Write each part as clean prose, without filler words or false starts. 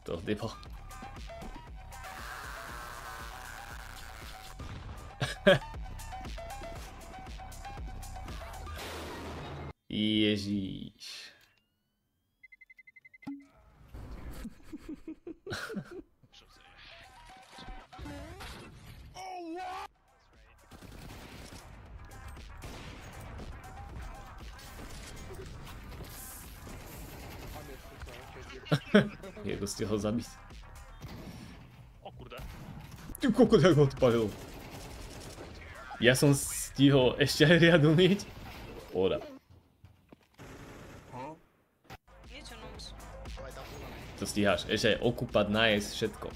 To odjebal. Ježíš. Jak to stihl zabít. O kurde. Ty kokot, jak ho odpalil. Ja som stihol ešte aj riadu myť. Pohoda. To stíhaš, ešte aj okúpať, nájsť, všetko.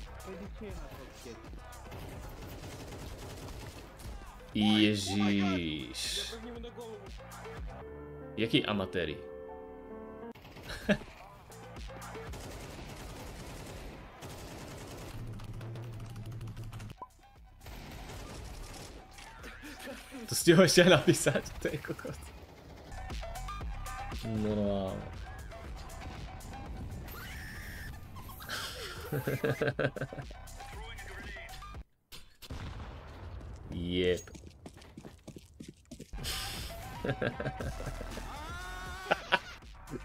Ježiš. Jaký amatéri? To stihol ešte aj napísať, to je kokot. Normálne. Jep.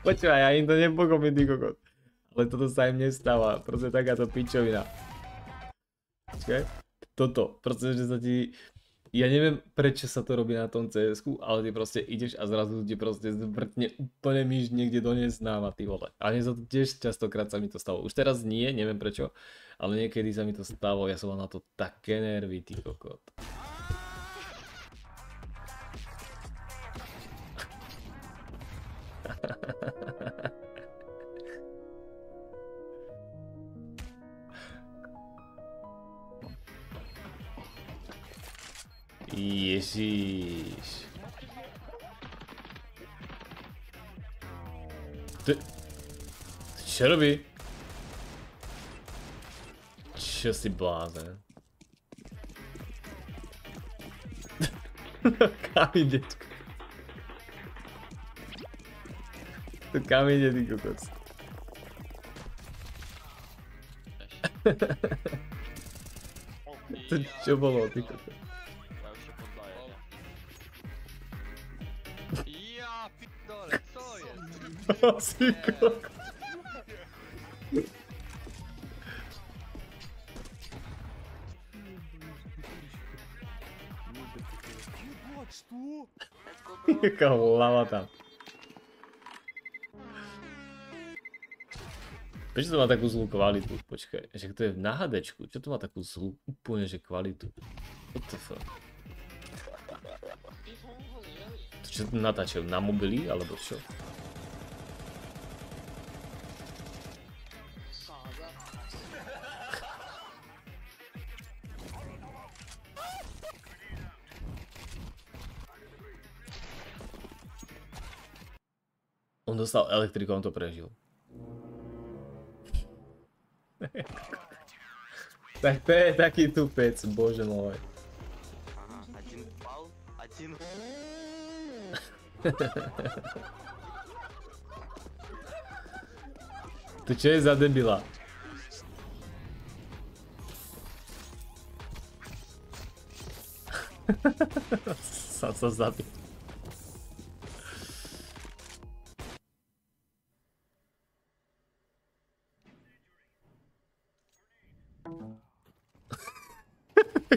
Počúvaj, ja im to nepokopím, ty kokot. Ale toto sa im nestáva, proste takáto pičovina. Počkaj, toto, pretože sa ti... Ja neviem, prečo sa to robí na tom CS-ku, ale ty proste ideš a zrazu ti proste zvrtne úplne myš niekde do neznáma, ty vole. A mne sa to tiež častokrát sa mi to stalo. Už teraz nie, neviem prečo, ale niekedy sa mi to stalo, ja som mal na to také nervy, ty kokot. Ježiš. Ty čo robí? Čo si blázen? Kam ide? To kam ide, ty kokos? To čo bolo, ty kokos? Ja pitole, co jest? Asi kokos. Jaká hlava tam. Prečo to má takú zlú kvalitu? Počkaj, že to je na HDčku. Čo to má takú zlú úplne že kvalitu? What the fuck? To čo to natáčajú? Na mobily? Alebo čo? On dostal elektriku, on to prežil. Tak to je taký tupec, bože môj. Ага, один упал, один... To čo je za debila? Sam sa zabil.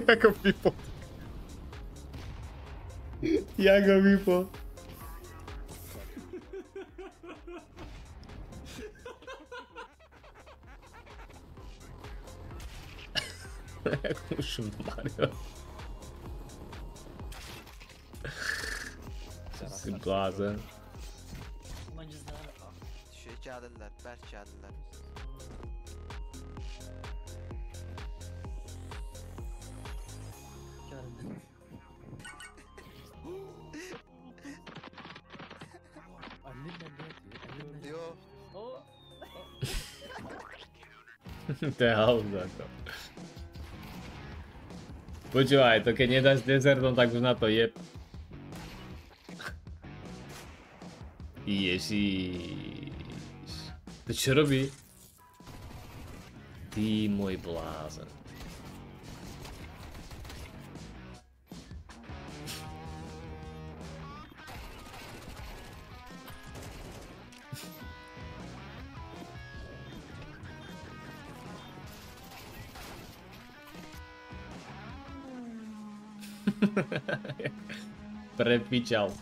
Jako vypo. Jako vypo. Jak šum Mario. Si blázen. Şey geldiler, Berk geldiler. Yo. To je halúza to. Počúvaj, to keď nedáš desertom, tak už na to jeb. Ježiš. To čo robí? Ty môj blázen. Prepičal.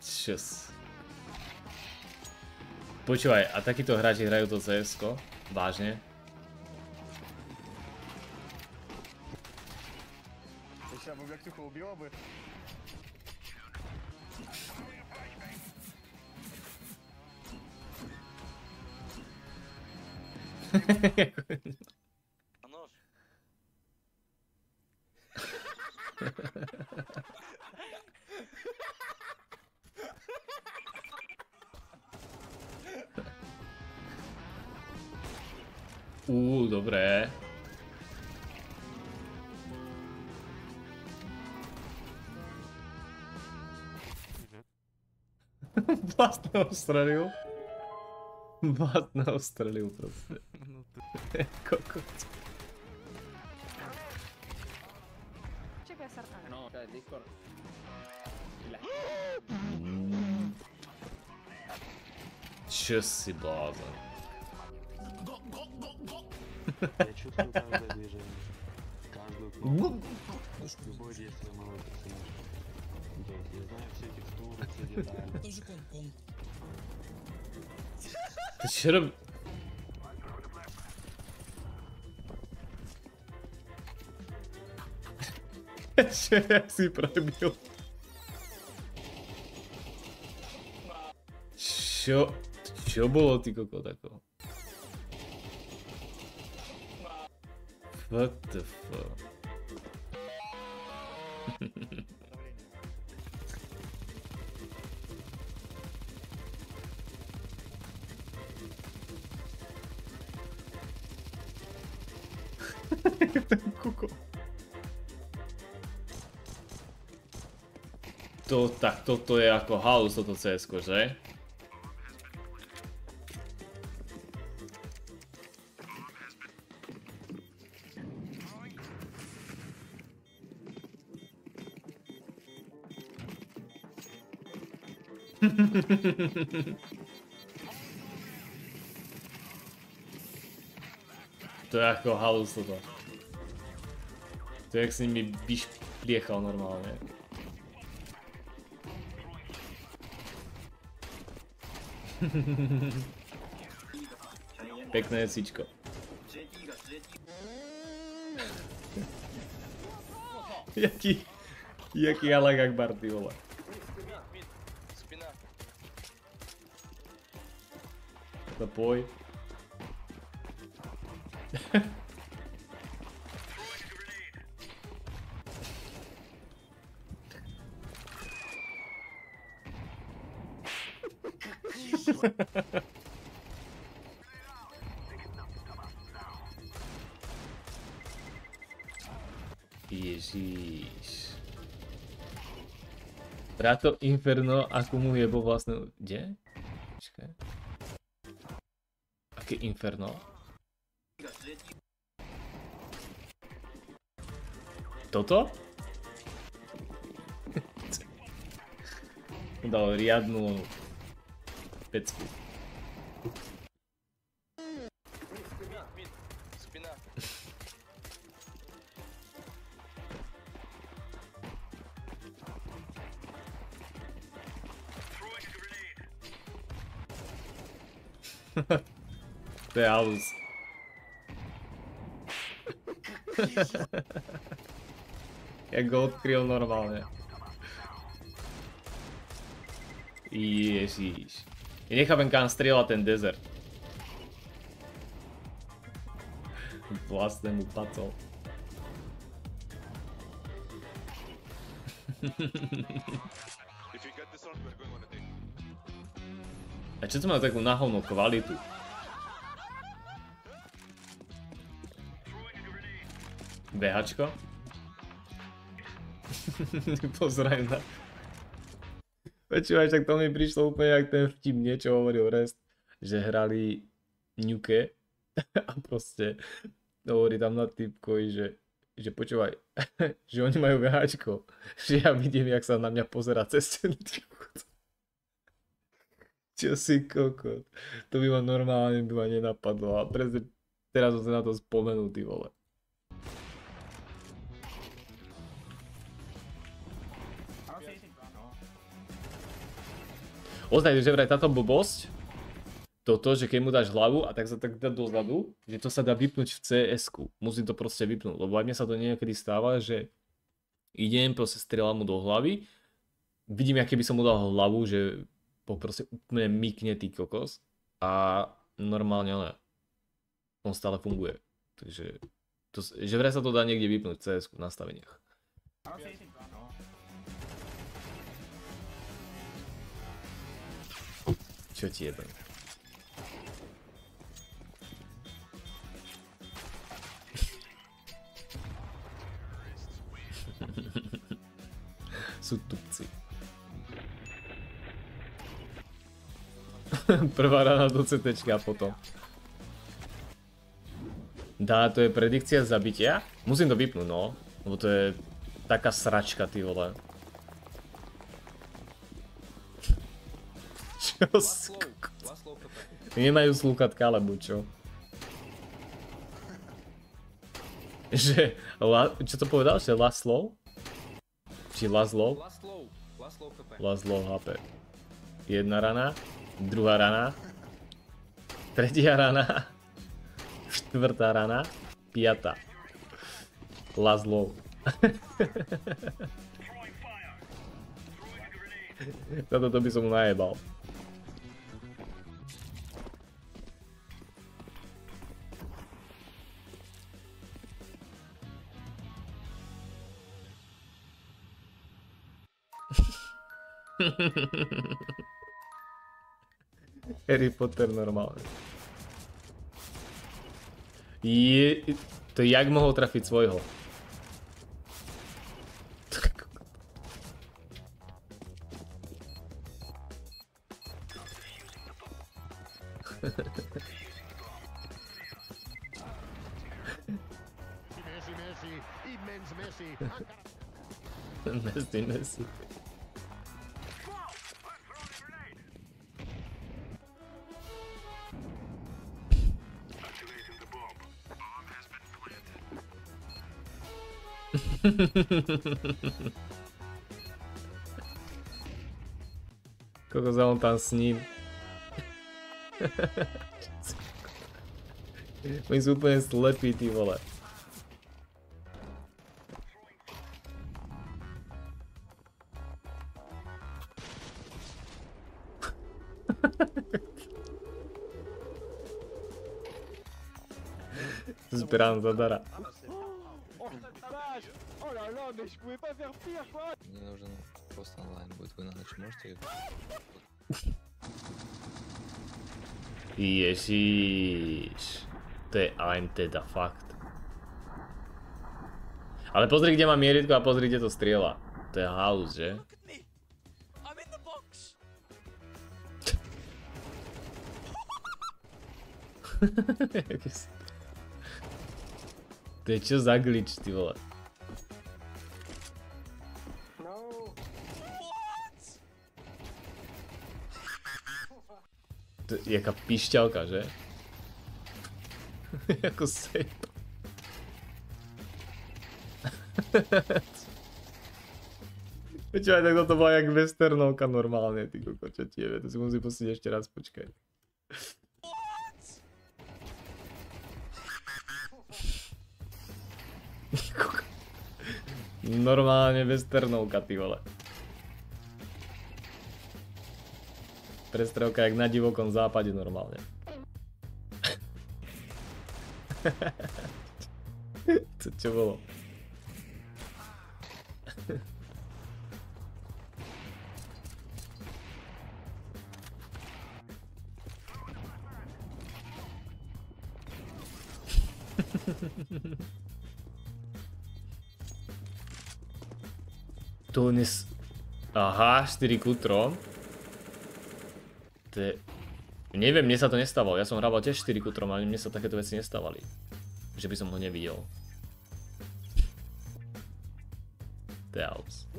Čas. Počúvaj, a takíto hráči hrajú to CS-ko? Vážne? Сейчас бы Блядцюха убила бы. А нож. Dobré. Vlastne ostrelil. Vlastne ostrelil proste. Kokot. Checa esa sartana. No, cioè, il Discord. Čo si blázen? Я чувствую каждое движение. Каждую кнопку. Любое действие моего персонажа. То есть я знаю все текстуры, все детали. Тоже кон. Ty čo robí? Čo ja si prebil? Čo bolo ty kokot ako? What the fuck? Ten kuko. Tak toto je ako halus toto CS-ko, že? To je ako halus toto. To je jak s nimi vyšpliechal normálne. Pekné sičko. Jaký Alak Akbar, ty vole. Спина. Zapoj. Ježíš. Práto Inferno akumuluje vo vlastného... Kde? Počkaj. Aké Inferno? Toto? Dal riadnu pecku. Спина. To je halus. Jak go odkryl normálne. Ježíš. Ja nechápem, kam strieľa ten desert. Vlastne mu pacol. A čo to má takú nahovnú kvalitu? Behačko? Pozeraj na... Počúvaj, však to mi prišlo úplne jak ten vtip, niečo hovoril Rest, že hrali ňuke a proste hovorí tam na typkovi, že počúvaj, že oni majú VHčko, že ja vidím, jak sa na mňa pozerá cez ten typkot. Čo si kokot. To by ma normálne nenapadlo a presne teraz som sa na to spomenul, ty vole. Ozaj, že vraj táto blbosť, toto, že keď mu dáš hlavu a tak sa tak dá dozadu, že to sa dá vypnúť v CS-ku. Musím to proste vypnúť, lebo aj mne sa to niekedy stáva, že idem, proste strieľam mu do hlavy, vidím, aké by som mu dal hlavu, že proste úplne mykne tý kokos a normálne ale on stále funguje. Takže, že vraj sa to dá niekde vypnúť v CS-ku v nastaveniach. Čo ti jebem? Sú tupci. Prvá rana do CTčka a potom. Dá, to je predikcia zabitia? Musím to vypnúť, no. Lebo to je taká sračka, ty vole. Čo nemajú slúchatka, alebo čo? Že... Čo to povedal? Že Laszlo? Či Laszlo? Laszlo HP. Jedna rana. Druhá rana. Tretia rana. Štvrtá rana. Piatá. Laszlo. Za toto by som mu najebal. Harry Potter normálne. To jak mohol trafiť svojho? Messi. Koľko za on tam sním. Oni sú úplne slepí, ty vole. Zbierám zadara. Мне нужен просто онлайн будет, вы на ночь можете? Ježiš. To je I'm teda fakt. Ale pozri, kde má mieritko a pozri, kde to strieľa. To je halus, že? To je čo za glitch, ty vole? To je jaká pišťalka, že? Jako sejp. Počúvaj, tak toto bola jak westernovka normálne, ty koko, čo ti je, to si musím pustiť ešte raz, počkaj. Normálne westernovka, ty vole. Prestrelka jak na divokom západe normálne. Čo bolo? To Aha, 4 ku 3. To je... Neviem, mne sa to nestávalo. Ja som hrával tiež 4 ku 3, ale mne sa takéto veci nestávali. Že by som ho nevidel. Delves.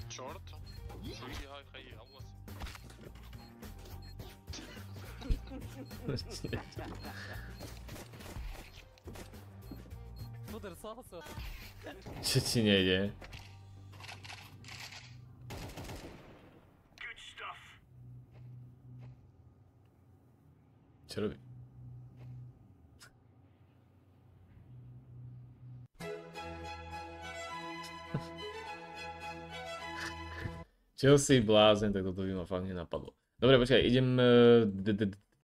Short. Really high hours. Čo ti nejde? Čo robí? Čo si blázen, tak toto by ma fakt nenapadlo. Dobre, počkaj, idem